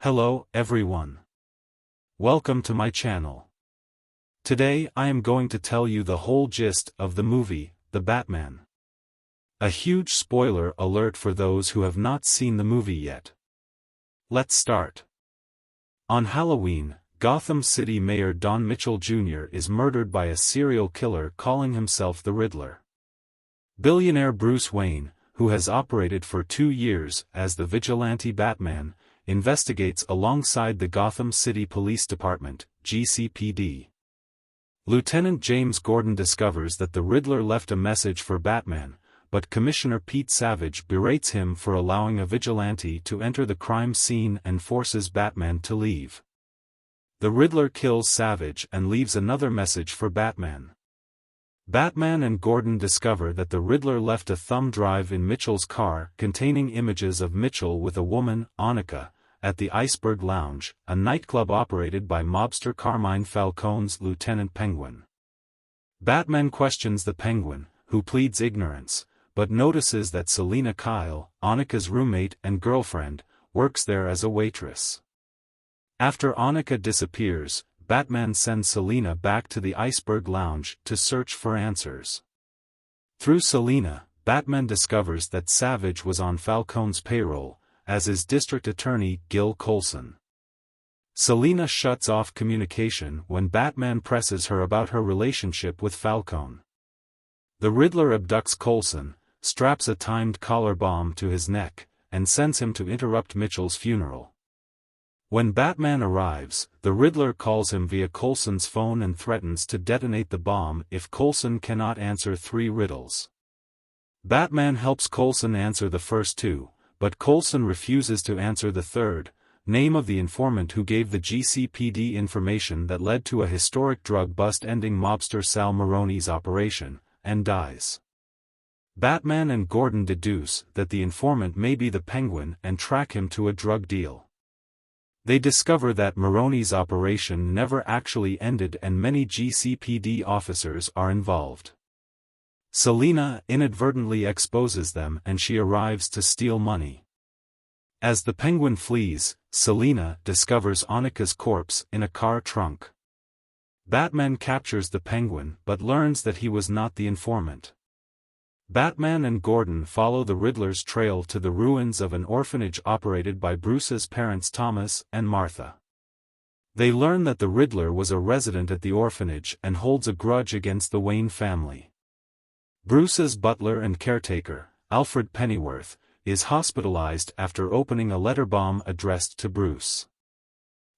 Hello, everyone. Welcome to my channel. Today I am going to tell you the whole gist of the movie, The Batman. A huge spoiler alert for those who have not seen the movie yet. Let's start. On Halloween, Gotham City Mayor Don Mitchell Jr. is murdered by a serial killer calling himself the Riddler. Billionaire Bruce Wayne, who has operated for 2 years as the vigilante Batman, investigates alongside the Gotham City Police Department, GCPD. Lieutenant James Gordon discovers that the Riddler left a message for Batman, but Commissioner Pete Savage berates him for allowing a vigilante to enter the crime scene and forces Batman to leave. The Riddler kills Savage and leaves another message for Batman. Batman and Gordon discover that the Riddler left a thumb drive in Mitchell's car containing images of Mitchell with a woman, Annika, at the Iceberg Lounge, a nightclub operated by mobster Carmine Falcone's Lieutenant Penguin. Batman questions the Penguin, who pleads ignorance, but notices that Selina Kyle, Annika's roommate and girlfriend, works there as a waitress. After Annika disappears, Batman sends Selina back to the Iceberg Lounge to search for answers. Through Selina, Batman discovers that Savage was on Falcone's payroll, as is District Attorney Gil Colson. Selina shuts off communication when Batman presses her about her relationship with Falcone. The Riddler abducts Colson, straps a timed collar bomb to his neck, and sends him to interrupt Mitchell's funeral. When Batman arrives, the Riddler calls him via Colson's phone and threatens to detonate the bomb if Colson cannot answer 3 riddles. Batman helps Colson answer the first 2, but Colson refuses to answer the third, name of the informant who gave the GCPD information that led to a historic drug bust ending mobster Sal Maroni's operation, and dies. Batman and Gordon deduce that the informant may be the Penguin and track him to a drug deal. They discover that Maroni's operation never actually ended and many GCPD officers are involved. Selina inadvertently exposes them and she arrives to steal money. As the Penguin flees, Selina discovers Annika's corpse in a car trunk. Batman captures the Penguin but learns that he was not the informant. Batman and Gordon follow the Riddler's trail to the ruins of an orphanage operated by Bruce's parents Thomas and Martha. They learn that the Riddler was a resident at the orphanage and holds a grudge against the Wayne family. Bruce's butler and caretaker, Alfred Pennyworth, is hospitalized after opening a letter bomb addressed to Bruce.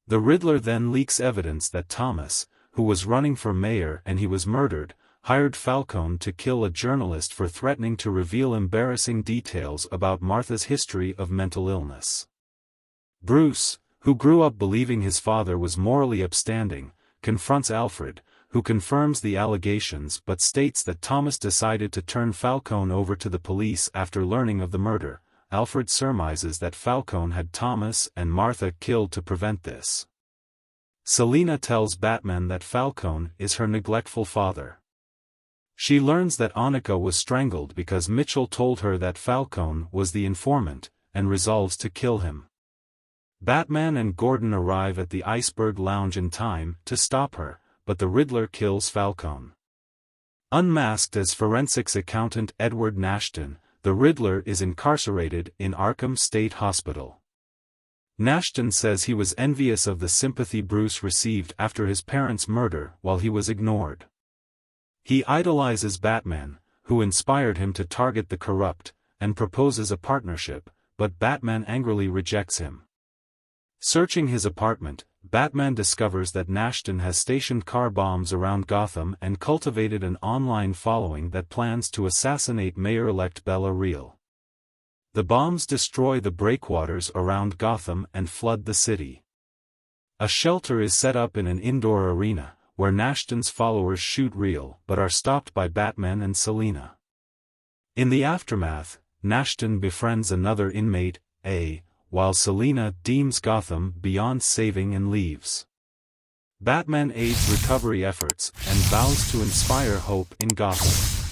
The Riddler then leaks evidence that Thomas, who was running for mayor and he was murdered, hired Falcone to kill a journalist for threatening to reveal embarrassing details about Martha's history of mental illness. Bruce, who grew up believing his father was morally upstanding, confronts Alfred, who confirms the allegations but states that Thomas decided to turn Falcone over to the police after learning of the murder. Alfred surmises that Falcone had Thomas and Martha killed to prevent this. Selina tells Batman that Falcone is her neglectful father. She learns that Annika was strangled because Mitchell told her that Falcone was the informant, and resolves to kill him. Batman and Gordon arrive at the Iceberg Lounge in time to stop her, but the Riddler kills Falcone. Unmasked as forensics accountant Edward Nashton, the Riddler is incarcerated in Arkham State Hospital. Nashton says he was envious of the sympathy Bruce received after his parents' murder while he was ignored. He idolizes Batman, who inspired him to target the corrupt, and proposes a partnership, but Batman angrily rejects him. Searching his apartment, Batman discovers that Nashton has stationed car bombs around Gotham and cultivated an online following that plans to assassinate Mayor-elect Bella Real. The bombs destroy the breakwaters around Gotham and flood the city. A shelter is set up in an indoor arena, where Nashton's followers shoot Real but are stopped by Batman and Selina. In the aftermath, Nashton befriends another inmate, A, while Selina deems Gotham beyond saving and leaves. Batman aids recovery efforts and vows to inspire hope in Gotham.